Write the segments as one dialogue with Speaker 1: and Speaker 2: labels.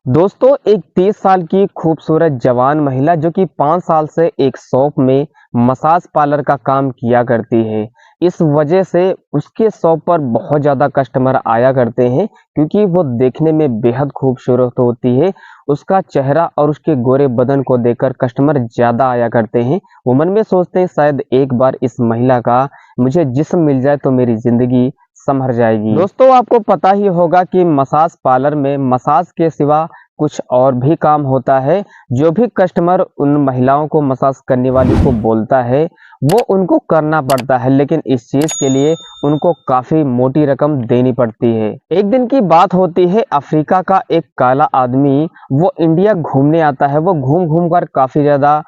Speaker 1: दोस्तों एक 30 साल की खूबसूरत जवान महिला जो कि 5 साल से एक शॉप में मसाज पार्लर का काम किया करती है। इस वजह से उसके शॉप पर बहुत ज़्यादा कस्टमर आया करते हैं क्योंकि वो देखने में बेहद खूबसूरत होती है। उसका चेहरा और उसके गोरे बदन को देखकर कस्टमर ज़्यादा आया करते हैं। वो मन में सोचते हैं शायद एक बार इस महिला का मुझे जिस्म मिल जाए तो मेरी ज़िंदगी संभर जाएगी। दोस्तों आपको पता ही होगा कि मसाज पार्लर में मसाज के सिवा कुछ और भी काम होता है। जो भी कस्टमर उन महिलाओं को मसाज करने वाली को बोलता है वो उनको करना पड़ता है, लेकिन इस चीज के लिए उनको काफी मोटी रकम देनी पड़ती है। एक दिन की बात होती है, अफ्रीका का एक काला आदमी वो इंडिया घूमने आता है। वो घूम घूम कर काफी ज्यादा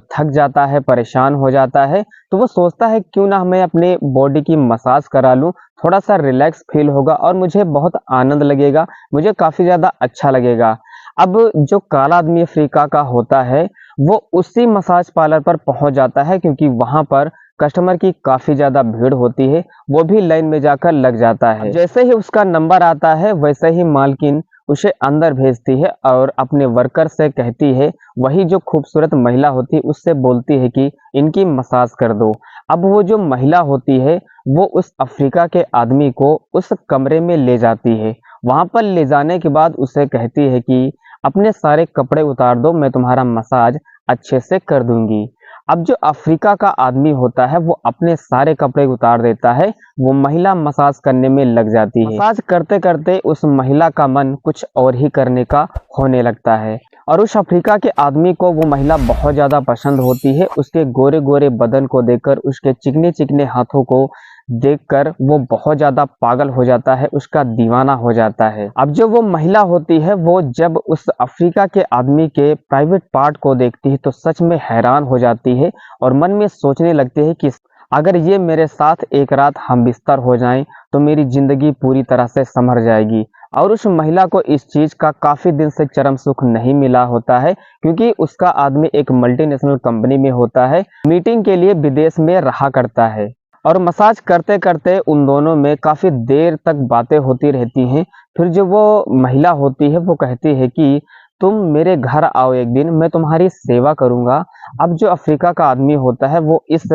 Speaker 1: थक जाता है, परेशान हो जाता है। तो वो सोचता है क्यों ना मैं अपने बॉडी की मसाज करा लूं, थोड़ा सा रिलैक्स फील होगा और मुझे बहुत आनंद लगेगा, मुझे काफी ज्यादा अच्छा लगेगा। अब जो काला आदमी अफ्रीका का होता है वो उसी मसाज पार्लर पर पहुंच जाता है क्योंकि वहां पर कस्टमर की काफी ज्यादा भीड़ होती है। वो भी लाइन में जाकर लग जाता है। जैसे ही उसका नंबर आता है वैसे ही मालकिन उसे अंदर भेजती है और अपने वर्कर से कहती है, वही जो खूबसूरत महिला होती है उससे बोलती है कि इनकी मसाज कर दो। अब वो जो महिला होती है वो उस अफ्रीका के आदमी को उस कमरे में ले जाती है। वहां पर ले जाने के बाद उसे कहती है कि अपने सारे कपड़े उतार दो, मैं तुम्हारा मसाज अच्छे से कर दूंगी। अब जो अफ्रीका का आदमी होता है वो अपने सारे कपड़े उतार देता है। वो महिला मसाज करने में लग जाती है। मसाज करते करते उस महिला का मन कुछ और ही करने का होने लगता है और उस अफ्रीका के आदमी को वो महिला बहुत ज़्यादा पसंद होती है। उसके गोरे गोरे बदन को देखकर, उसके चिकने चिकने हाथों को देखकर वो बहुत ज़्यादा पागल हो जाता है, उसका दीवाना हो जाता है। अब जो वो महिला होती है वो जब उस अफ्रीका के आदमी के प्राइवेट पार्ट को देखती है तो सच में हैरान हो जाती है और मन में सोचने लगती है कि अगर ये मेरे साथ एक रात हम बिस्तर हो जाएं तो मेरी जिंदगी पूरी तरह से संभर जाएगी। और उस महिला को इस चीज का काफी दिन से चरम सुख नहीं मिला होता है क्योंकि उसका आदमी एक मल्टीनेशनल कंपनी में होता है, मीटिंग के लिए विदेश में रहा करता है। और मसाज करते करते उन दोनों में काफी देर तक बातें होती रहती हैं। फिर जो वो महिला होती है वो कहती है कि तुम मेरे घर आओ एक दिन, मैं तुम्हारी सेवा करूंगा। अब जो अफ्रीका का आदमी होता है वो इस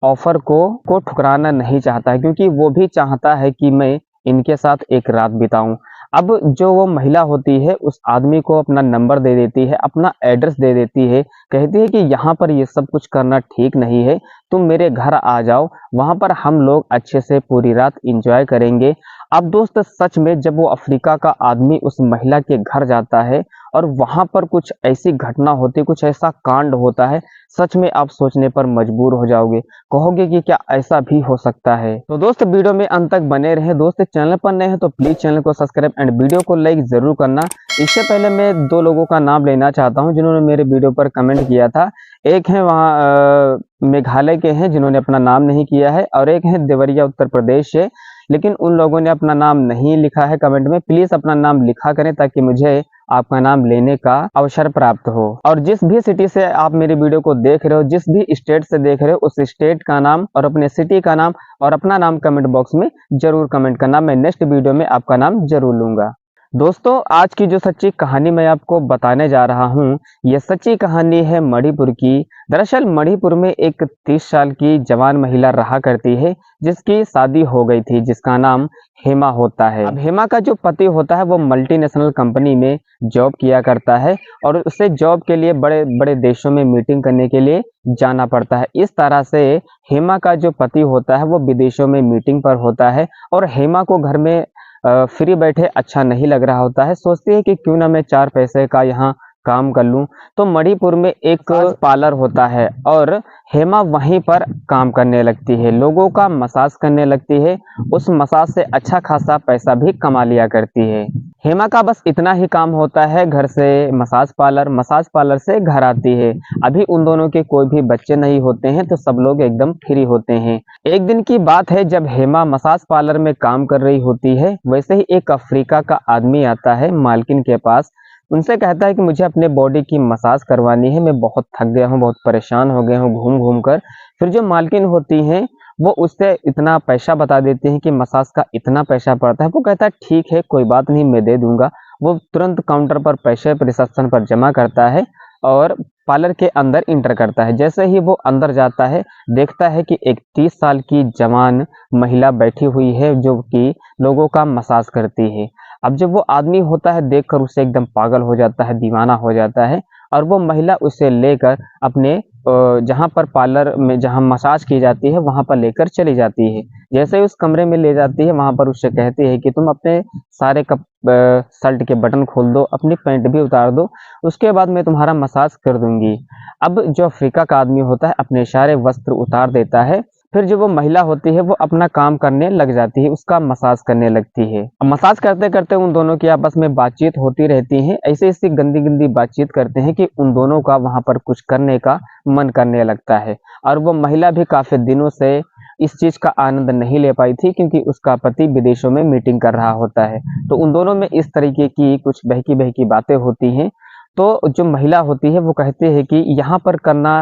Speaker 1: ऑफर को ठुकराना नहीं चाहता है क्योंकि वो भी चाहता है कि मैं इनके साथ एक रात बिताऊं। अब जो वो महिला होती है उस आदमी को अपना नंबर दे देती है, अपना एड्रेस दे देती है, कहती है कि यहाँ पर ये सब कुछ करना ठीक नहीं है, तुम मेरे घर आ जाओ, वहां पर हम लोग अच्छे से पूरी रात एंजॉय करेंगे। अब दोस्त सच में जब वो अफ्रीका का आदमी उस महिला के घर जाता है और वहां पर कुछ ऐसी घटना होती, कुछ ऐसा कांड होता है, सच में आप सोचने पर मजबूर हो जाओगे, कहोगे कि क्या ऐसा भी हो सकता है। तो दोस्त वीडियो में अंत तक बने रहे। दोस्त चैनल पर नए हैं तो प्लीज चैनल को सब्सक्राइब एंड वीडियो को लाइक जरूर करना। इससे पहले मैं दो लोगों का नाम लेना चाहता हूं जिन्होंने मेरे वीडियो पर कमेंट किया था। एक है वहाँ मेघालय के हैं जिन्होंने अपना नाम नहीं किया है और एक है देवरिया उत्तर प्रदेश से, लेकिन उन लोगों ने अपना नाम नहीं लिखा है कमेंट में। प्लीज अपना नाम लिखा करें ताकि मुझे आपका नाम लेने का अवसर प्राप्त हो। और जिस भी सिटी से आप मेरे वीडियो को देख रहे हो, जिस भी स्टेट से देख रहे हो, उस स्टेट का नाम और अपने सिटी का नाम और अपना नाम कमेंट बॉक्स में जरूर कमेंट करना। मैं नेक्स्ट वीडियो में आपका नाम जरूर लूंगा। दोस्तों आज की जो सच्ची कहानी मैं आपको बताने जा रहा हूँ, यह सच्ची कहानी है मणिपुर की। दरअसल मणिपुर में एक 30 साल की जवान महिला रहा करती है जिसकी शादी हो गई थी, जिसका नाम हेमा होता है। अब हेमा का जो पति होता है वो मल्टीनेशनल कंपनी में जॉब किया करता है और उसे जॉब के लिए बड़े बड़े देशों में मीटिंग करने के लिए जाना पड़ता है। इस तरह से हेमा का जो पति होता है वो विदेशों में मीटिंग पर होता है और हेमा को घर में फ्री बैठे अच्छा नहीं लग रहा होता है। सोचती है कि क्यों ना मैं 4 पैसे का यहाँ काम कर लूं। तो मणिपुर में एक पार्लर होता है और हेमा वहीं पर काम करने लगती है, लोगों का मसाज करने लगती है। उस मसाज से अच्छा खासा पैसा भी कमा लिया करती है। हेमा का बस इतना ही काम होता है, घर से मसाज पार्लर से घर आती है। अभी उन दोनों के कोई भी बच्चे नहीं होते हैं तो सब लोग एकदम फ्री होते हैं। एक दिन की बात है जब हेमा मसाज पार्लर में काम कर रही होती है, वैसे ही एक अफ्रीका का आदमी आता है मालकिन के पास। उनसे कहता है कि मुझे अपने बॉडी की मसाज करवानी है, मैं बहुत थक गया हूँ, बहुत परेशान हो गया हूँ घूम घूम कर। फिर जो मालकिन होती हैं वो उससे इतना पैसा बता देती हैं कि मसाज का इतना पैसा पड़ता है। वो कहता है ठीक है कोई बात नहीं, मैं दे दूंगा। वो तुरंत काउंटर पर पैसे रिसेप्शन पर जमा करता है और पार्लर के अंदर इंटर करता है। जैसे ही वो अंदर जाता है, देखता है कि एक 30 साल की जवान महिला बैठी हुई है जो कि लोगों का मसाज करती है। अब जब वो आदमी होता है देखकर उसे एकदम पागल हो जाता है, दीवाना हो जाता है और वो महिला उसे लेकर अपने जहाँ पर पार्लर में जहाँ मसाज की जाती है वहाँ पर लेकर चली जाती है। जैसे ही उस कमरे में ले जाती है वहाँ पर उससे कहती है कि तुम अपने सारे शर्ट के बटन खोल दो, अपनी पैंट भी उतार दो, उसके बाद मैं तुम्हारा मसाज कर दूंगी। अब जो अफ्रीका का आदमी होता है अपने सारे वस्त्र उतार देता है। फिर जो वो महिला होती है वो अपना काम करने लग जाती है, उसका मसाज करने लगती है। अब मसाज करते करते उन दोनों की आपस में बातचीत होती रहती है। ऐसे ऐसी गंदी गंदी बातचीत करते हैं कि उन दोनों का वहां पर कुछ करने का मन करने लगता है। और वो महिला भी काफी दिनों से इस चीज का आनंद नहीं ले पाई थी क्योंकि उसका पति विदेशों में मीटिंग कर रहा होता है। तो उन दोनों में इस तरीके की कुछ बहकी बहकी बातें होती हैं। तो जो महिला होती है वो कहती है कि यहाँ पर करना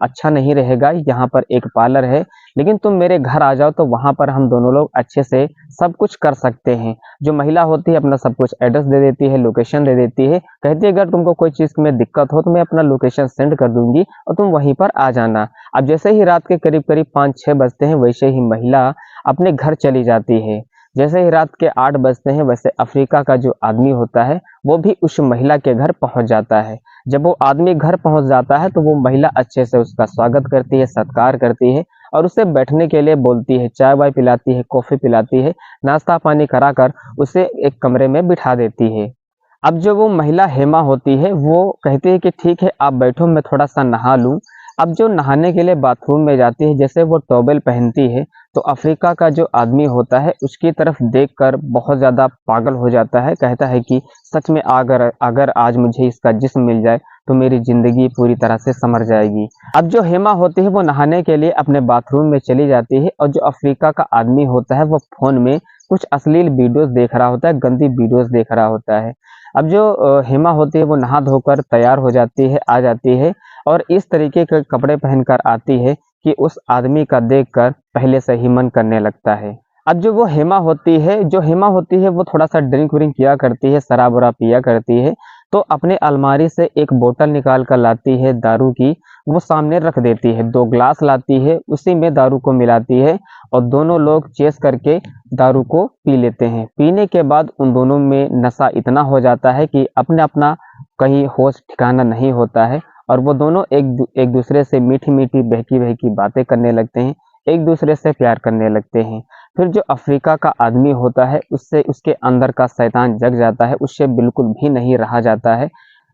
Speaker 1: अच्छा नहीं रहेगा, यहाँ पर एक पार्लर है, लेकिन तुम मेरे घर आ जाओ तो वहाँ पर हम दोनों लोग अच्छे से सब कुछ कर सकते हैं। जो महिला होती है अपना सब कुछ एड्रेस दे देती है, लोकेशन दे देती है, कहती है अगर तुमको कोई चीज़ में दिक्कत हो तो मैं अपना लोकेशन सेंड कर दूंगी और तुम वहीं पर आ जाना। अब जैसे ही रात के करीब करीब 5-6 बजते हैं वैसे ही महिला अपने घर चली जाती है। जैसे ही रात के 8 बजते हैं वैसे अफ्रीका का जो आदमी होता है वो भी उस महिला के घर पहुंच जाता है। जब वो आदमी घर पहुंच जाता है तो वो महिला अच्छे से उसका स्वागत करती है, सत्कार करती है और उसे बैठने के लिए बोलती है, चाय वाय पिलाती है, कॉफी पिलाती है, नाश्ता पानी कराकर उसे एक कमरे में बिठा देती है। अब जो वो महिला हेमा होती है वो कहती है कि ठीक है आप बैठो, मैं थोड़ा सा नहा लूं। अब जो नहाने के लिए बाथरूम में जाती है, जैसे वो टॉवेल पहनती है तो अफ्रीका का जो आदमी होता है उसकी तरफ देखकर बहुत ज़्यादा पागल हो जाता है। कहता है कि सच में अगर अगर आज मुझे इसका जिस्म मिल जाए तो मेरी ज़िंदगी पूरी तरह से संवर जाएगी। अब जो हेमा होती है वो नहाने के लिए अपने बाथरूम में चली जाती है और जो अफ्रीका का आदमी होता है वो फ़ोन में कुछ अश्लील वीडियोस देख रहा होता है, गंदी वीडियोस देख रहा होता है। अब जो हेमा होती है वो नहा धोकर तैयार हो जाती है, आ जाती है और इस तरीके के कपड़े पहनकर आती है कि उस आदमी का देखकर पहले से ही मन करने लगता है। अब जो वो हेमा होती है वो थोड़ा-सा ड्रिंक व्रिंक किया करती है, शराब वराब पिया करती है, तो अपने अलमारी से एक बोतल निकाल कर लाती है दारू की, वो सामने रख देती है। 2 ग्लास लाती है, उसी में दारू को मिलाती है और दोनों लोग चेस करके दारू को पी लेते हैं। पीने के बाद उन दोनों में नशा इतना हो जाता है कि अपना-अपना कहीं होश ठिकाना नहीं होता है और वो दोनों एक दूसरे से मीठी-मीठी, बहकी-बहकी बातें करने लगते हैं, एक दूसरे से प्यार करने लगते हैं। फिर जो अफ्रीका का आदमी होता है उससे उसके अंदर का शैतान जग जाता है, उससे बिल्कुल भी नहीं रहा जाता है।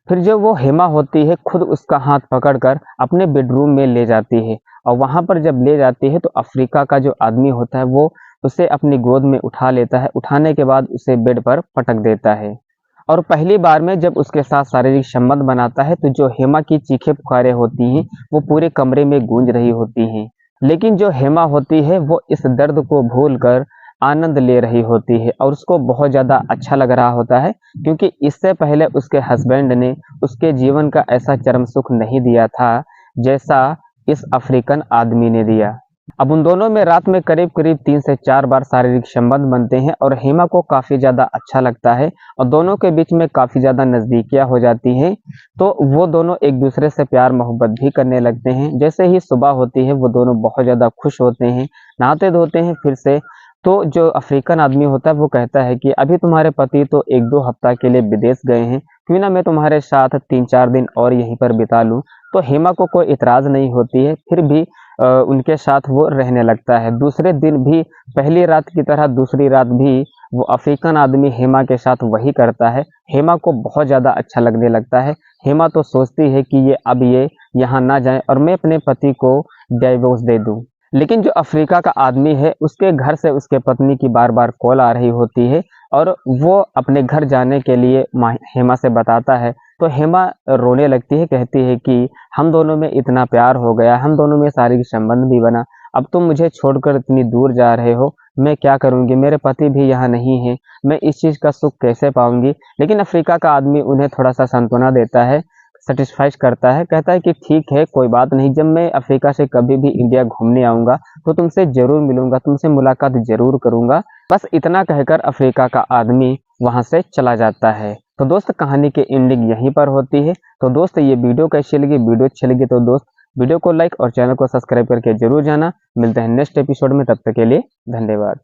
Speaker 1: फिर जो वो हेमा होती है खुद उसका हाथ पकड़कर अपने बेडरूम में ले जाती है और वहाँ पर जब ले जाती है तो अफ्रीका का जो आदमी होता है वो उसे अपनी गोद में उठा लेता है, उठाने के बाद उसे बेड पर पटक देता है। और पहली बार में जब उसके साथ शारीरिक संबंध बनाता है तो जो हेमा की चीखें पुकारें होती हैं वो पूरे कमरे में गूंज रही होती हैं। लेकिन जो हेमा होती है वो इस दर्द को भूलकर आनंद ले रही होती है और उसको बहुत ज़्यादा अच्छा लग रहा होता है क्योंकि इससे पहले उसके हस्बैंड ने उसके जीवन का ऐसा चरम सुख नहीं दिया था जैसा इस अफ्रीकन आदमी ने दिया। अब उन दोनों में रात में करीब-करीब 3 से 4 बार शारीरिक संबंध बनते हैं और हेमा को काफ़ी ज़्यादा अच्छा लगता है और दोनों के बीच में काफ़ी ज़्यादा नज़दीकियाँ हो जाती हैं। तो वो दोनों एक-दूसरे से प्यार मोहब्बत भी करने लगते हैं। जैसे ही सुबह होती है वो दोनों बहुत ज़्यादा खुश होते हैं, नहाते-धोते हैं फिर से। तो जो अफ्रीकन आदमी होता है वो कहता है कि अभी तुम्हारे पति तो 1-2 हफ्ता के लिए विदेश गए हैं, क्यों ना मैं तुम्हारे साथ 3-4 दिन और यहीं पर बिता लूँ। तो हेमा को कोई इतराज़ नहीं होती है, फिर भी उनके साथ वो रहने लगता है। दूसरे दिन भी पहली रात की तरह दूसरी रात भी वो अफ्रीकन आदमी हेमा के साथ वही करता है। हेमा को बहुत ज़्यादा अच्छा लगने लगता है। हेमा तो सोचती है कि ये यहाँ ना जाएँ और मैं अपने पति को डिवोर्स दे दूँ। लेकिन जो अफ्रीका का आदमी है उसके घर से उसके पत्नी की बार-बार कॉल आ रही होती है और वो अपने घर जाने के लिए हेमा से बताता है। तो हेमा रोने लगती है, कहती है कि हम दोनों में इतना प्यार हो गया, हम दोनों में शारीरिक संबंध भी बना, अब तुम मुझे छोड़कर इतनी दूर जा रहे हो, मैं क्या करूँगी? मेरे पति भी यहाँ नहीं हैं, मैं इस चीज़ का सुख कैसे पाऊँगी? लेकिन अफ्रीका का आदमी उन्हें थोड़ा-सा सांत्वना देता है, सैटिस्फाइड करता है, कहता है कि ठीक है, कोई बात नहीं, जब मैं अफ्रीका से कभी भी इंडिया घूमने आऊँगा, तो तुमसे ज़रूर मिलूँगा, तुमसे मुलाकात ज़रूर करूँगा। बस इतना कहकर अफ्रीका का आदमी वहां से चला जाता है। तो दोस्त कहानी की एंडिंग यहीं पर होती है। तो दोस्त ये वीडियो कैसी लगी, वीडियो अच्छी लगी तो दोस्त वीडियो को लाइक और चैनल को सब्सक्राइब करके जरूर जाना। मिलते हैं नेक्स्ट एपिसोड में, तब तक के लिए धन्यवाद।